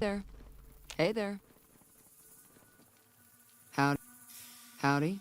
there. Hey there. Howdy. Howdy.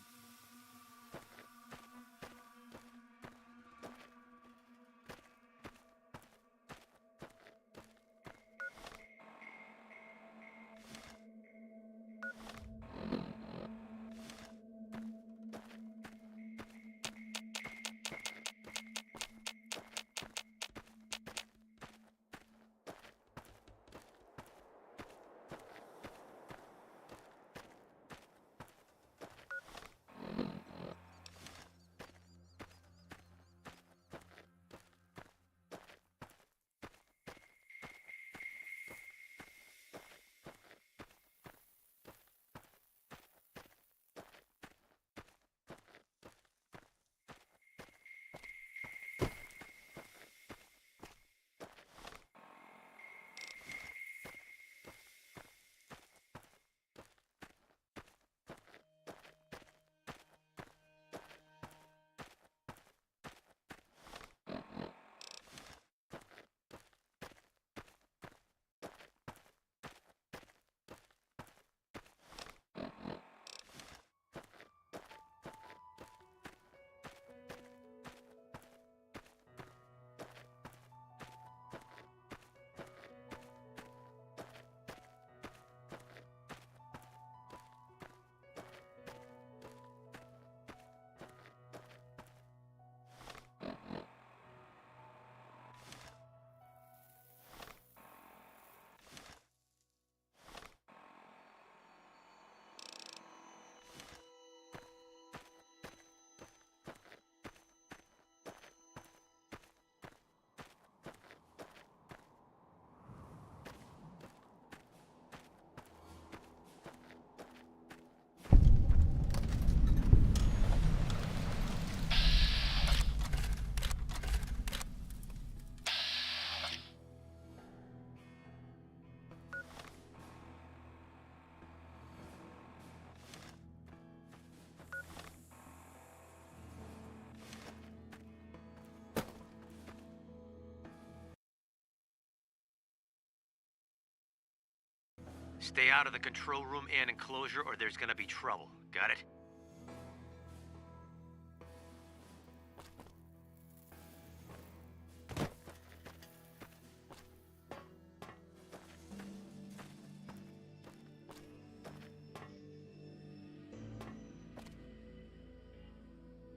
Stay out of the control room and enclosure or there's gonna be trouble. Got it?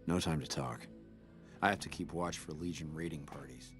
No time to talk. I have to keep watch for Legion raiding parties.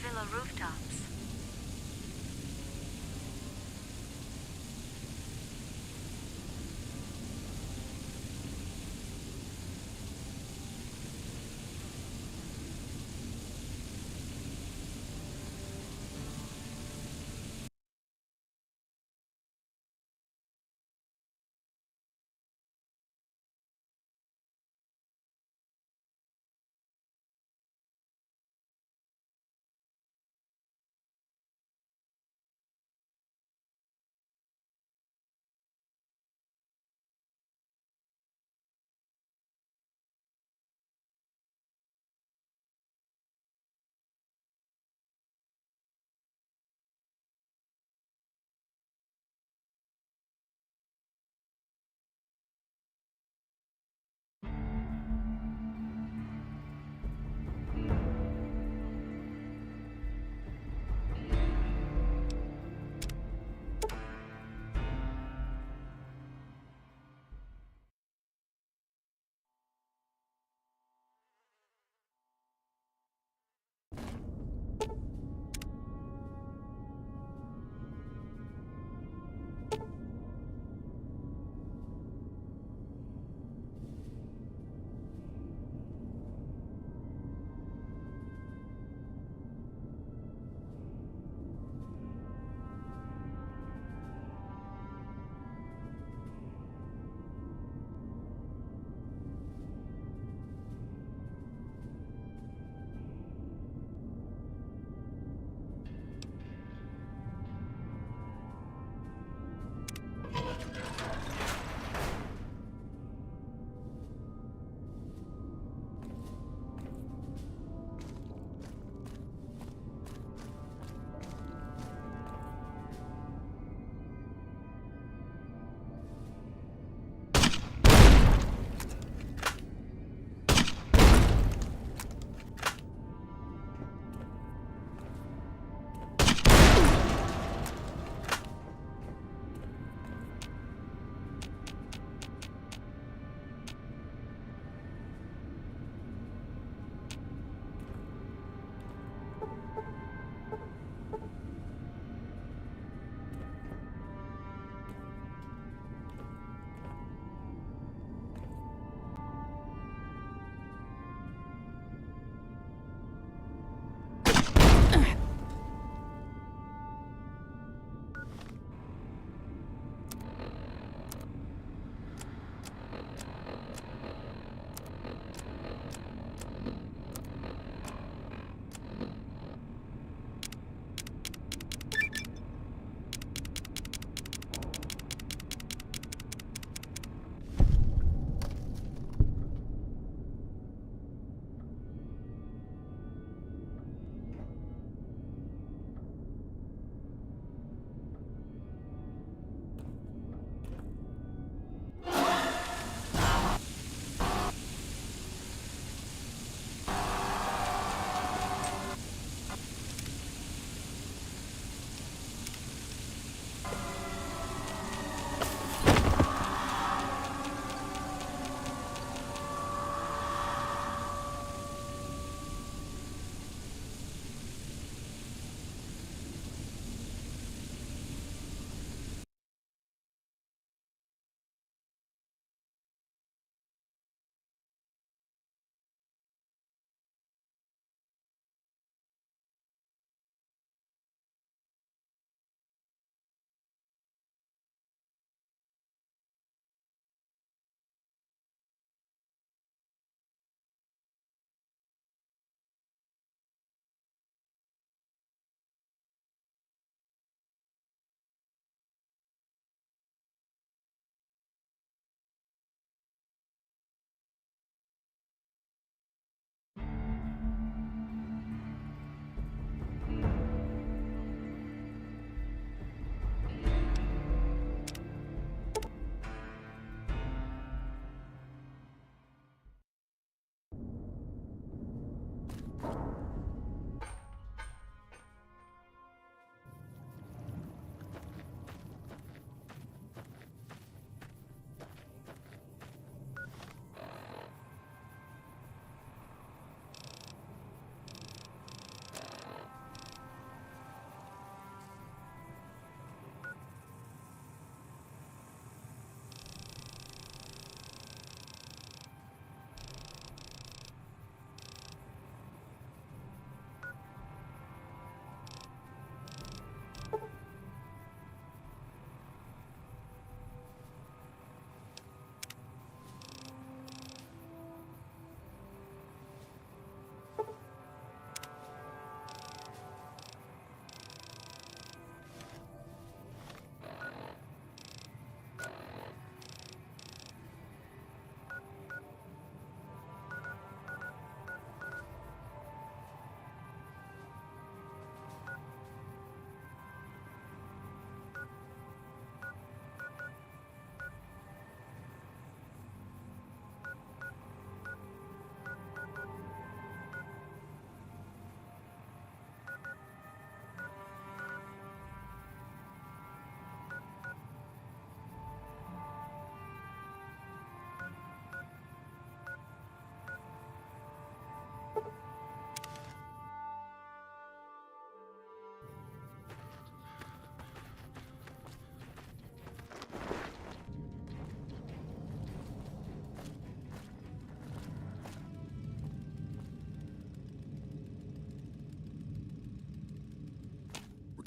villa rooftops.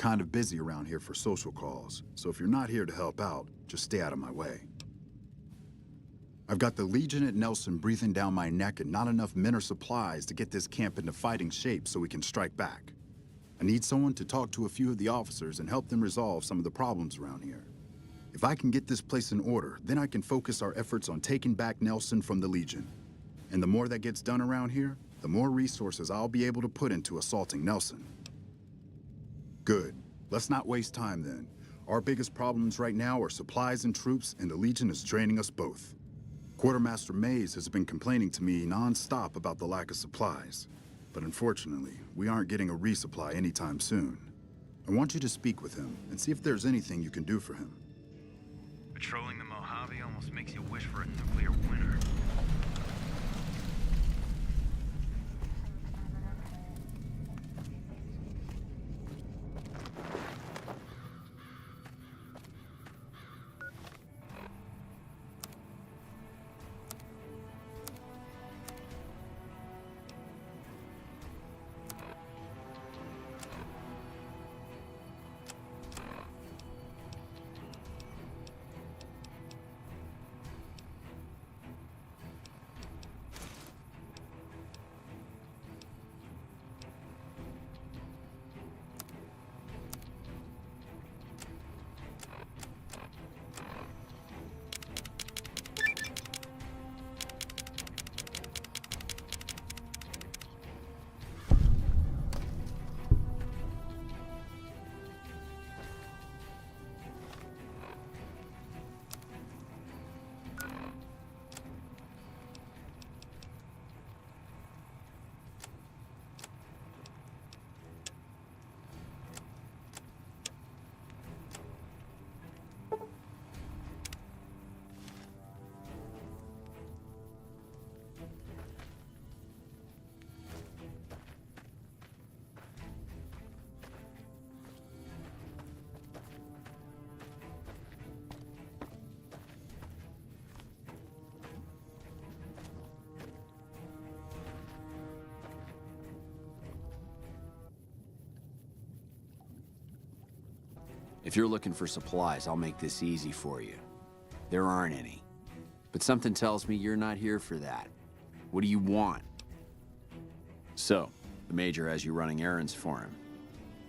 kind of busy around here for social calls, so if you're not here to help out, just stay out of my way. I've got the Legion at Nelson breathing down my neck and not enough men or supplies to get this camp into fighting shape so we can strike back. I need someone to talk to a few of the officers and help them resolve some of the problems around here. If I can get this place in order, then I can focus our efforts on taking back Nelson from the Legion. And the more that gets done around here, the more resources I'll be able to put into assaulting Nelson. Good. Let's not waste time then. Our biggest problems right now are supplies and troops, and the Legion is draining us both. Quartermaster Mays has been complaining to me non-stop about the lack of supplies. But unfortunately, we aren't getting a resupply anytime soon. I want you to speak with him and see if there's anything you can do for him. Patrolling the Mojave almost makes you wish for a nuclear winter. If you're looking for supplies, I'll make this easy for you. There aren't any. But something tells me you're not here for that. What do you want? So, the Major has you running errands for him.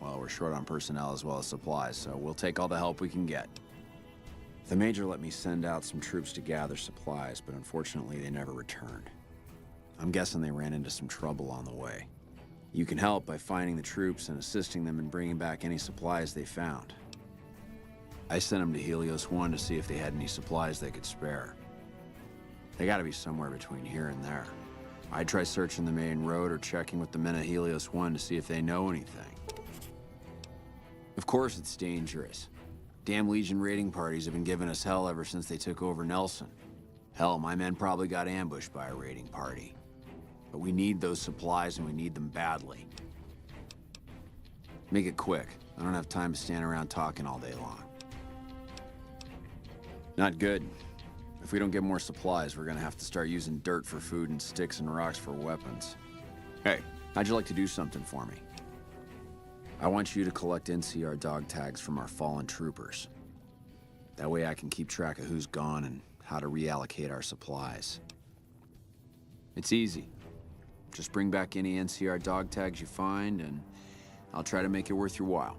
Well, we're short on personnel as well as supplies, so we'll take all the help we can get. The Major let me send out some troops to gather supplies, but unfortunately they never returned. I'm guessing they ran into some trouble on the way. You can help by finding the troops and assisting them in bringing back any supplies they found. I sent them to Helios 1 to see if they had any supplies they could spare. They gotta be somewhere between here and there. I'd try searching the main road or checking with the men at Helios 1 to see if they know anything. Of course it's dangerous. Damn Legion raiding parties have been giving us hell ever since they took over Nelson. Hell, my men probably got ambushed by a raiding party. But we need those supplies and we need them badly. Make it quick. I don't have time to stand around talking all day long. Not good. If we don't get more supplies, we're gonna have to start using dirt for food and sticks and rocks for weapons. Hey, how'd you like to do something for me? I want you to collect NCR dog tags from our fallen troopers. That way I can keep track of who's gone and how to reallocate our supplies. It's easy. Just bring back any NCR dog tags you find, and I'll try to make it worth your while.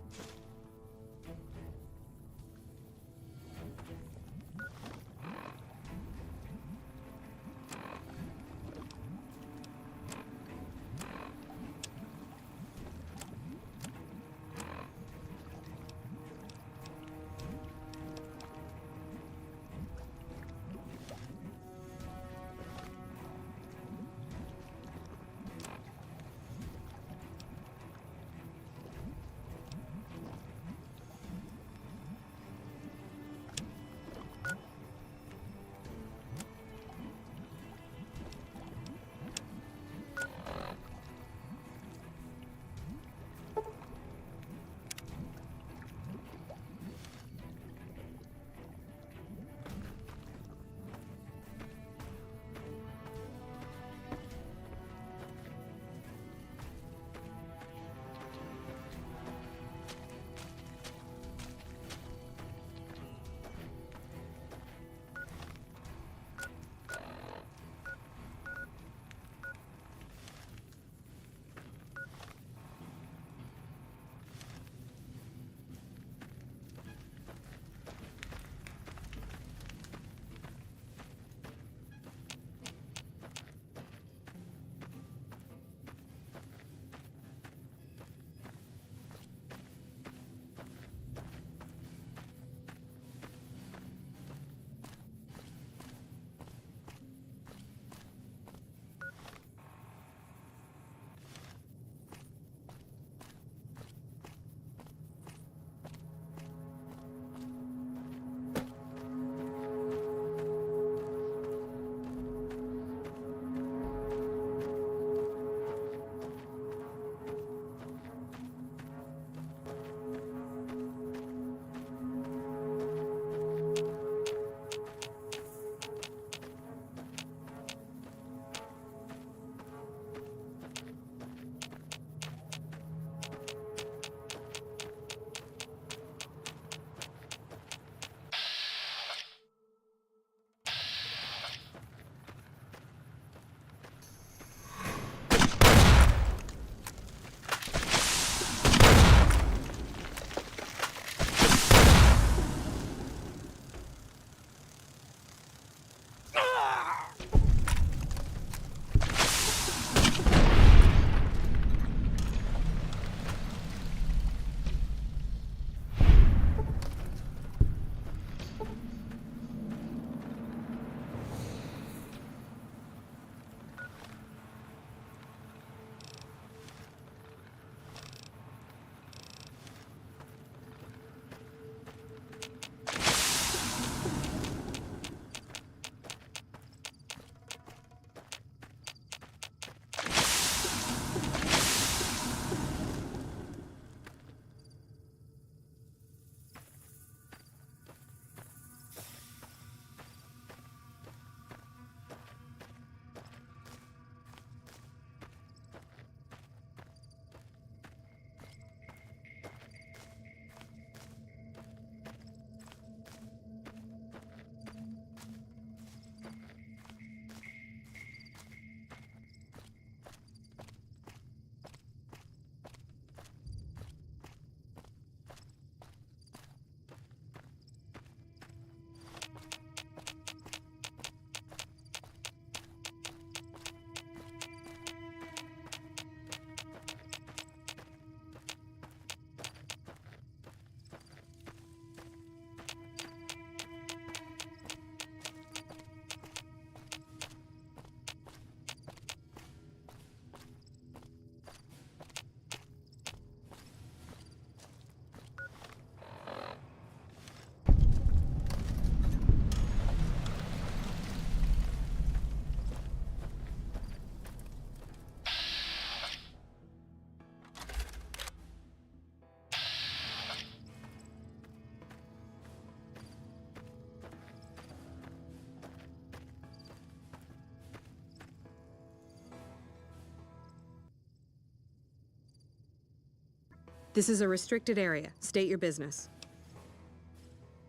This is a restricted area. State your business.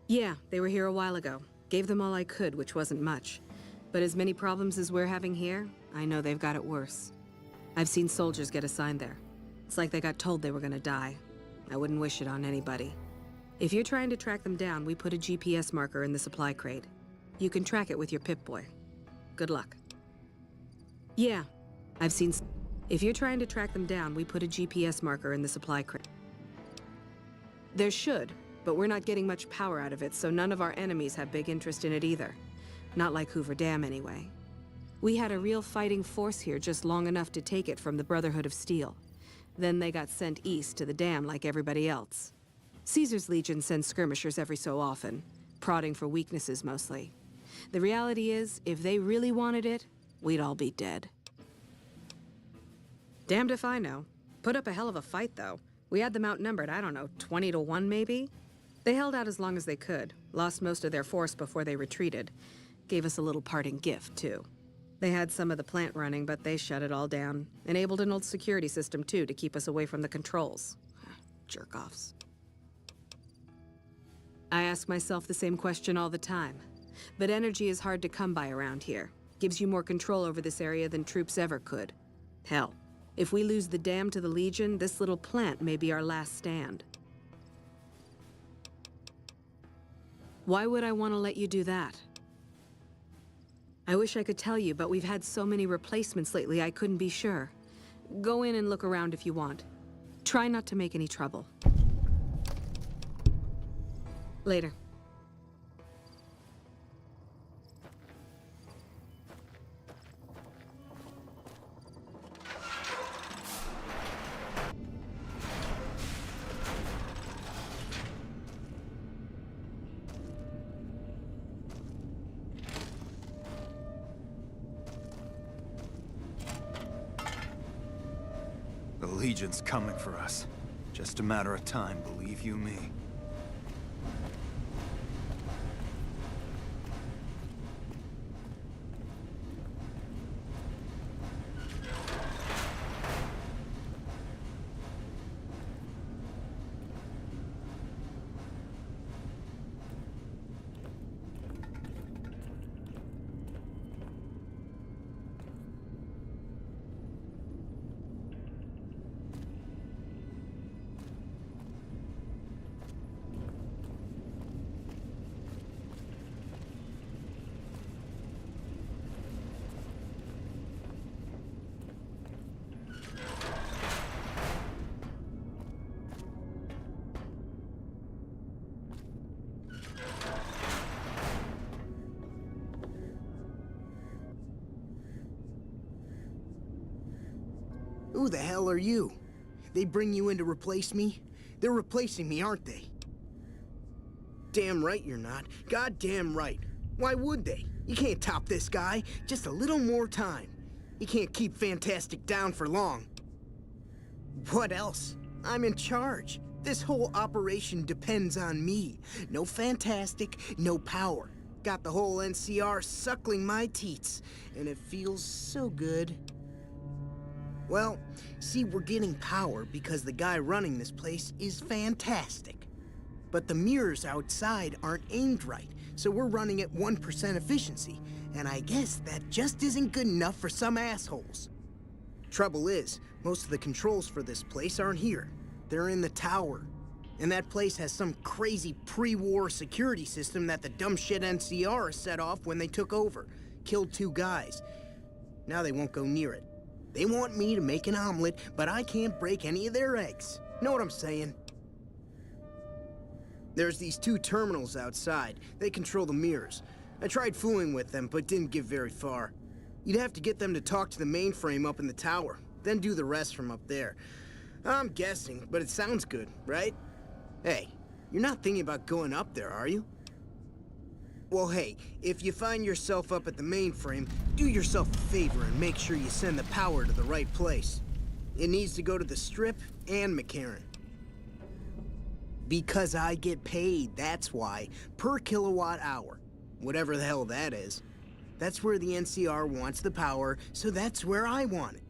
Yeah, they were here a while ago. Gave them all I could, which wasn't much. But as many problems as we're having here, I know they've got it worse. I've seen soldiers get assigned there. It's like they got told they were gonna die. I wouldn't wish it on anybody. If you're trying to track them down, we put a GPS marker in the supply crate. You can track it with your Pip-Boy. Good luck. Yeah, I've seen... If you're trying to track them down, we put a GPS marker in the supply crate. There should, but we're not getting much power out of it, so none of our enemies have big interest in it either. Not like Hoover Dam, anyway. We had a real fighting force here just long enough to take it from the Brotherhood of Steel. Then they got sent east to the dam like everybody else. Caesar's Legion sends skirmishers every so often, prodding for weaknesses mostly. The reality is, if they really wanted it, we'd all be dead. Damned if I know. Put up a hell of a fight, though. We had them outnumbered, I don't know, 20 to 1 maybe? They held out as long as they could, lost most of their force before they retreated. Gave us a little parting gift, too. They had some of the plant running, but they shut it all down. Enabled an old security system, too, to keep us away from the controls. Jerk-offs. I ask myself the same question all the time. But energy is hard to come by around here. Gives you more control over this area than troops ever could. Hell, if we lose the dam to the Legion, this little plant may be our last stand. Why would I want to let you do that? I wish I could tell you, but we've had so many replacements lately I couldn't be sure. Go in and look around if you want. Try not to make any trouble. Later. The Legion's coming for us. Just a matter of time, believe you me. Who the hell are you? They bring you in to replace me? They're replacing me, aren't they? Damn right you're not. Goddamn right. Why would they? You can't top this guy. Just a little more time. You can't keep Fantastic down for long. What else? I'm in charge. This whole operation depends on me. No Fantastic, no power. Got the whole NCR suckling my teats, and it feels so good. Well, see, we're getting power because the guy running this place is fantastic. But the mirrors outside aren't aimed right, so we're running at 1% efficiency, and I guess that just isn't good enough for some assholes. Trouble is, most of the controls for this place aren't here. They're in the tower. And that place has some crazy pre-war security system that the dumb shit NCR set off when they took over. Killed 2 guys. Now they won't go near it. They want me to make an omelet, but I can't break any of their eggs. Know what I'm saying? There's these 2 terminals outside. They control the mirrors. I tried fooling with them, but didn't get very far. You'd have to get them to talk to the mainframe up in the tower, then do the rest from up there. I'm guessing, but it sounds good, right? Hey, you're not thinking about going up there, are you? Well, hey, if you find yourself up at the mainframe, do yourself a favor and make sure you send the power to the right place. It needs to go to the Strip and McCarran. Because I get paid, that's why. Per kilowatt hour. Whatever the hell that is. That's where the NCR wants the power, so that's where I want it.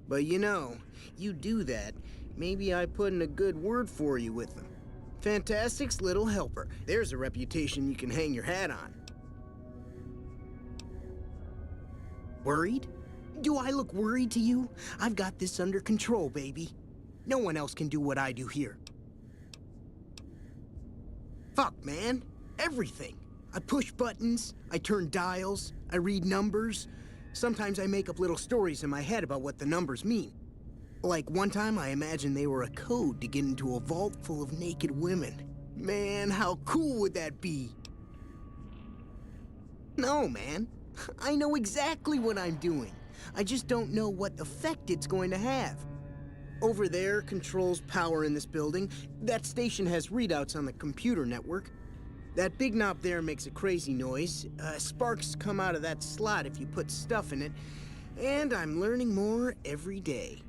But you know, you do that maybe I put in a good word for you with them. Fantastic's little helper. There's a reputation you can hang your hat on. Worried? Do I look worried to you? I've got this under control, baby. No one else can do what I do here. Fuck, man. Everything. I push buttons, I turn dials, I read numbers. Sometimes I make up little stories in my head about what the numbers mean. Like one time I imagined they were a code to get into a vault full of naked women. Man, how cool would that be? No, man. I know exactly what I'm doing. I just don't know what effect it's going to have. Over there controls power in this building. That station has readouts on the computer network. That big knob there makes a crazy noise. Sparks come out of that slot if you put stuff in it. And I'm learning more every day.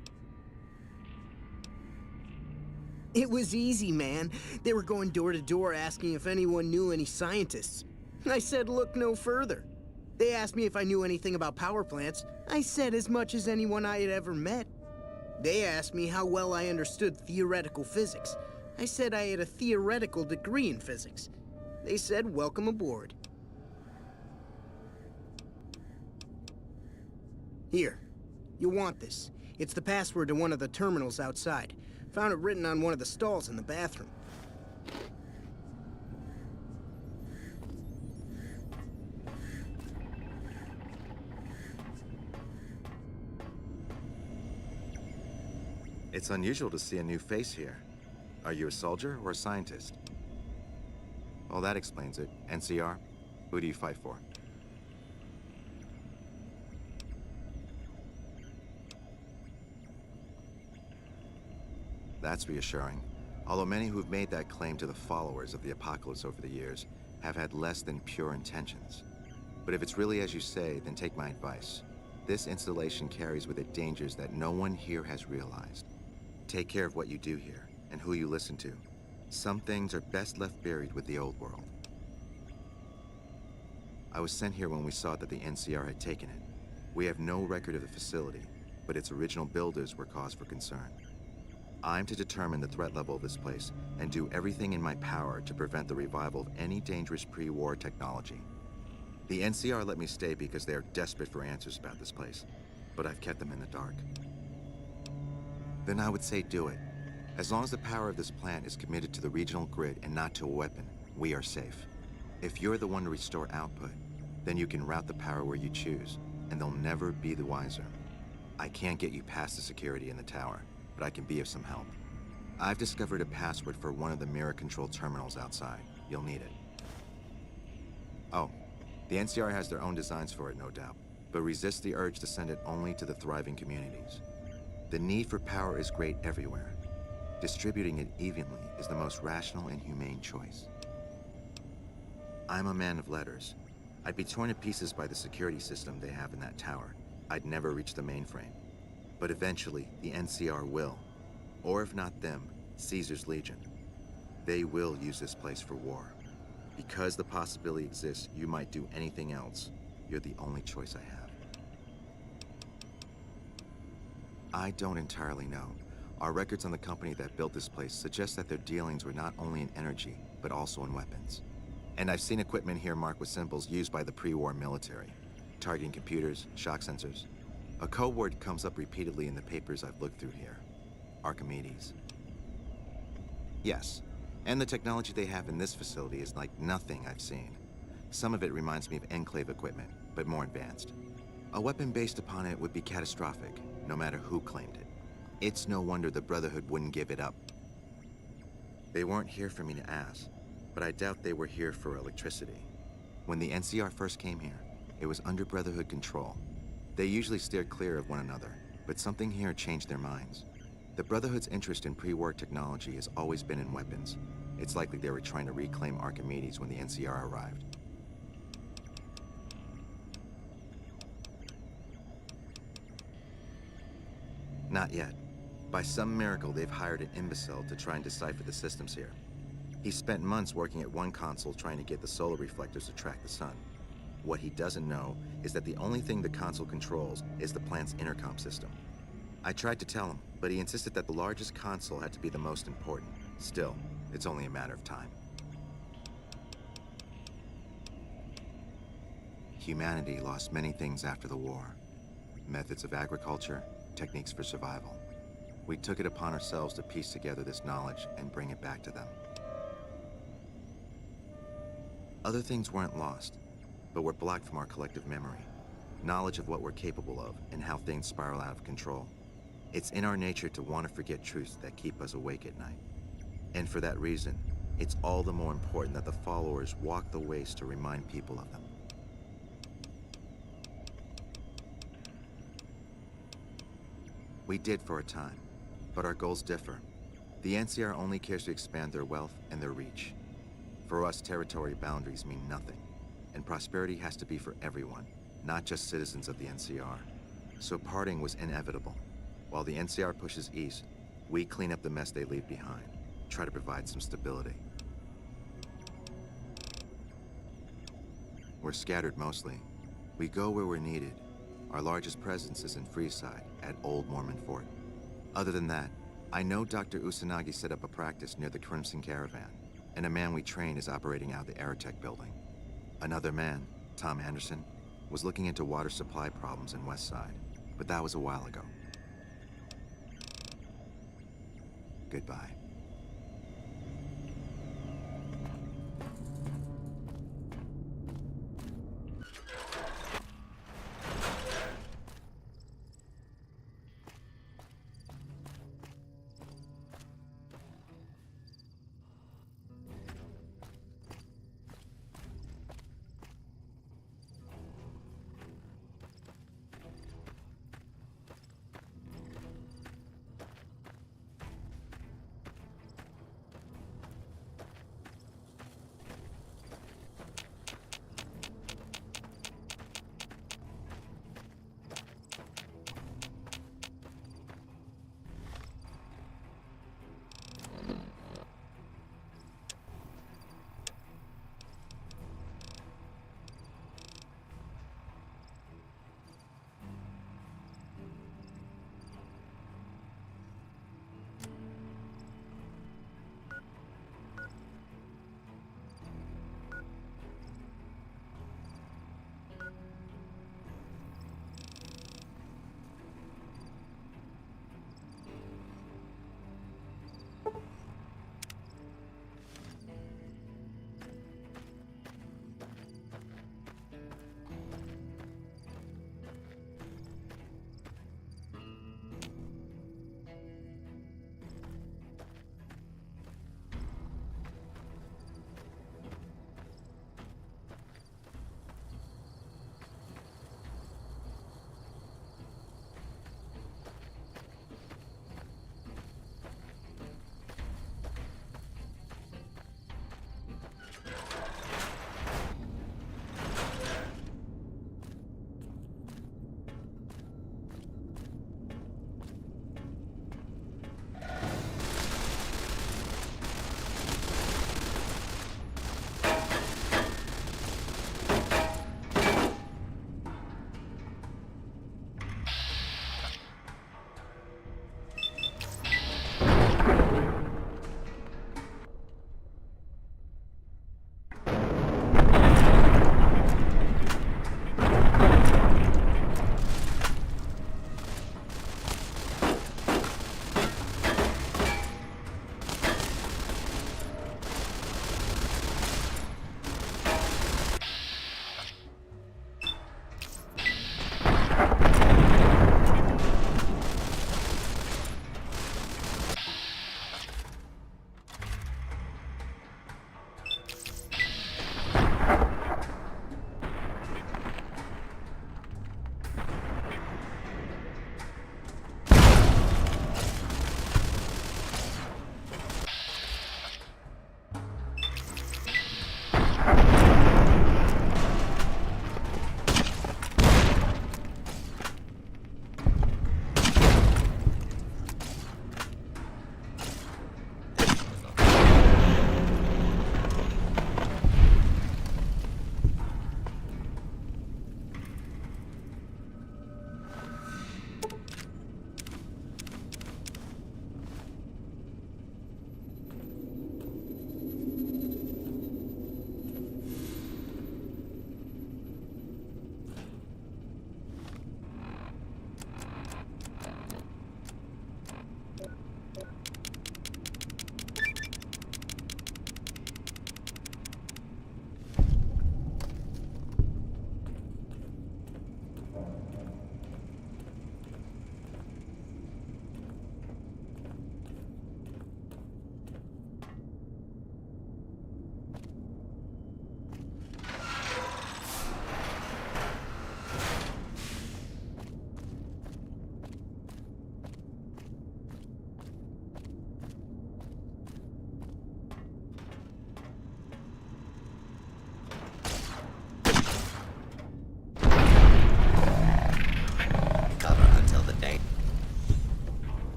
It was easy, man. They were going door to door asking if anyone knew any scientists. I said look no further. They asked me if I knew anything about power plants. I said as much as anyone I had ever met. They asked me how well I understood theoretical physics. I said I had a theoretical degree in physics. They said welcome aboard. Here, you'll want this. It's the password to one of the terminals outside. Found it written on one of the stalls in the bathroom. It's unusual to see a new face here. Are you a soldier or a scientist? Well, that explains it. NCR? Who do you fight for? That's reassuring. Although many who've made that claim to the followers of the apocalypse over the years have had less than pure intentions. But if it's really as you say, then take my advice. This installation carries with it dangers that no one here has realized. Take care of what you do here, and who you listen to. Some things are best left buried with the old world. I was sent here when we saw that the NCR had taken it. We have no record of the facility, but its original builders were cause for concern. I'm to determine the threat level of this place, and do everything in my power to prevent the revival of any dangerous pre-war technology. The NCR let me stay because they are desperate for answers about this place, but I've kept them in the dark. Then I would say do it. As long as the power of this plant is committed to the regional grid and not to a weapon, we are safe. If you're the one to restore output, then you can route the power where you choose, and they'll never be the wiser. I can't get you past the security in the tower, but I can be of some help. I've discovered a password for one of the mirror control terminals outside. You'll need it. Oh, the NCR has their own designs for it, no doubt, but resist the urge to send it only to the thriving communities. The need for power is great everywhere. Distributing it evenly is the most rational and humane choice. I'm a man of letters. I'd be torn to pieces by the security system they have in that tower. I'd never reach the mainframe. But eventually, the NCR will. Or if not them, Caesar's Legion. They will use this place for war. Because the possibility exists you might do anything else, you're the only choice I have. I don't entirely know. Our records on the company that built this place suggest that their dealings were not only in energy, but also in weapons. And I've seen equipment here marked with symbols used by the pre-war military, targeting computers, shock sensors. A code word comes up repeatedly in the papers I've looked through here. Archimedes. Yes, and the technology they have in this facility is like nothing I've seen. Some of it reminds me of Enclave equipment, but more advanced. A weapon based upon it would be catastrophic, no matter who claimed it. It's no wonder the Brotherhood wouldn't give it up. They weren't here for me to ask, but I doubt they were here for electricity. When the NCR first came here, it was under Brotherhood control. They usually steered clear of one another, but something here changed their minds. The Brotherhood's interest in pre-war technology has always been in weapons. It's likely they were trying to reclaim Archimedes when the NCR arrived. Not yet. By some miracle, they've hired an imbecile to try and decipher the systems here. He spent months working at one console trying to get the solar reflectors to track the sun. What he doesn't know is that the only thing the console controls is the plant's intercom system. I tried to tell him, but he insisted that the largest console had to be the most important. Still, it's only a matter of time. Humanity lost many things after the war. Methods of agriculture, techniques for survival. We took it upon ourselves to piece together this knowledge and bring it back to them. Other things weren't lost, but were blocked from our collective memory. Knowledge of what we're capable of and how things spiral out of control. It's in our nature to want to forget truths that keep us awake at night. And for that reason, it's all the more important that the followers walk the waste to remind people of them. We did for a time, but our goals differ. The NCR only cares to expand their wealth and their reach. For us, territory boundaries mean nothing, and prosperity has to be for everyone, not just citizens of the NCR. So parting was inevitable. While the NCR pushes east, we clean up the mess they leave behind, try to provide some stability. We're scattered mostly. We go where we're needed. Our largest presence is in Freeside, at Old Mormon Fort. Other than that, I know Dr. Usanagi set up a practice near the Crimson Caravan, and a man we train is operating out of the Aerotech building. Another man, Tom Anderson, was looking into water supply problems in Westside, but that was a while ago. Goodbye.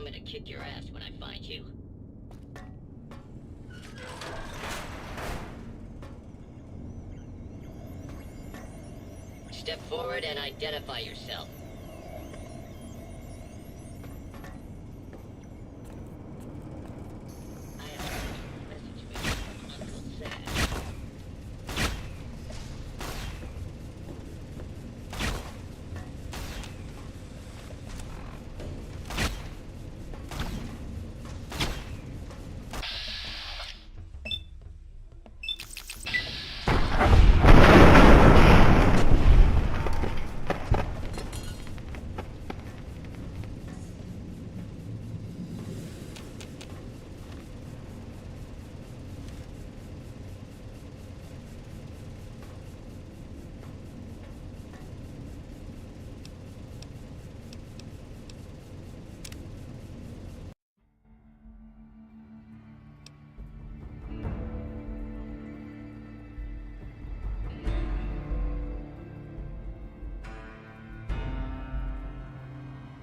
I'm gonna kick your ass when I find you. Step forward and identify yourself.